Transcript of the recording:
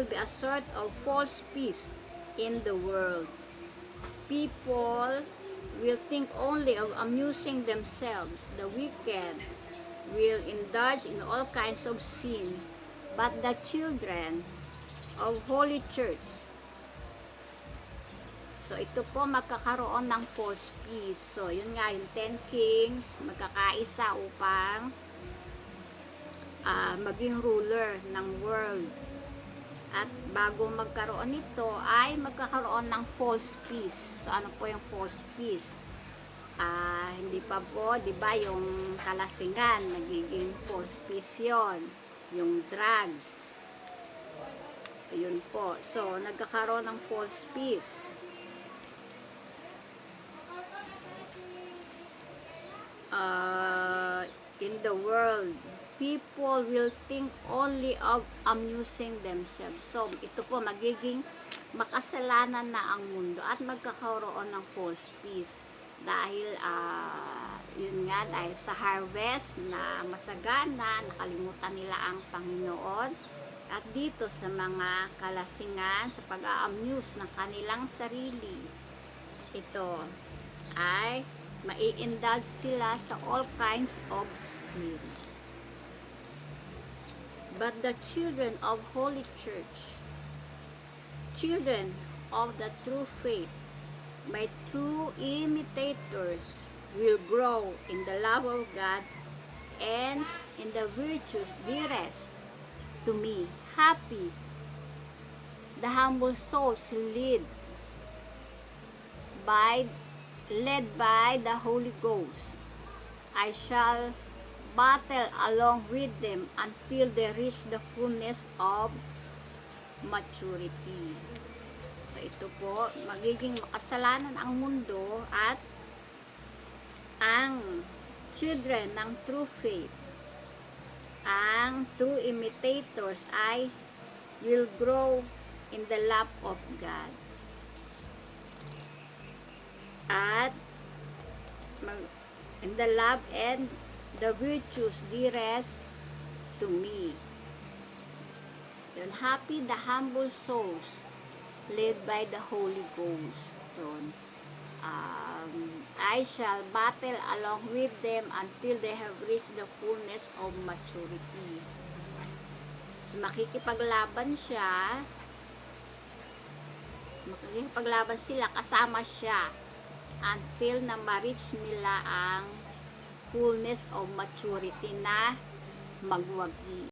will be a sort of false peace in the world. People will think only of amusing themselves. The wicked will indulge in all kinds of sin, but the children of Holy Church, so ito po magkakaroon ng false peace. So yun nga, yung 10 kings magkakaisa upang maging ruler ng world. At bago magkaroon nito ay magkakaroon ng false peace. So ano po yung false peace? Hindi pa po, di ba, yung kalasingan, nagiging false peace yon, yung drugs. Yun po. So nagkakaroon ng false peace. In the world, people will think only of amusing themselves. So, ito po, magiging makasalanan na ang mundo at magkakaroon ng false peace. Dahil, yun nga, dahil sa harvest na masagana, nakalimutan nila ang Panginoon. At dito sa mga kalasingan, sa pag-a-amuse ng kanilang sarili, ito ay mai-indulge sila sa all kinds of sin. But the children of Holy Church, children of the true faith, my true imitators, will grow in the love of God and in the virtues dearest to me. Happy the humble souls led by the Holy Ghost. I shall battle along with them until they reach the fullness of maturity. So ito po, magiging makasalanan ang mundo at ang children ng true faith, ang true imitators ay will grow in the love of God. At in the love and the virtues dearest to me. Yun, happy the humble souls led by the Holy Ghost. Yun. I shall battle along with them until they have reached the fullness of maturity. So makikipaglaban siya, makikipaglaban sila, kasama siya until na ma-reach nila ang fullness of maturity na magwagi.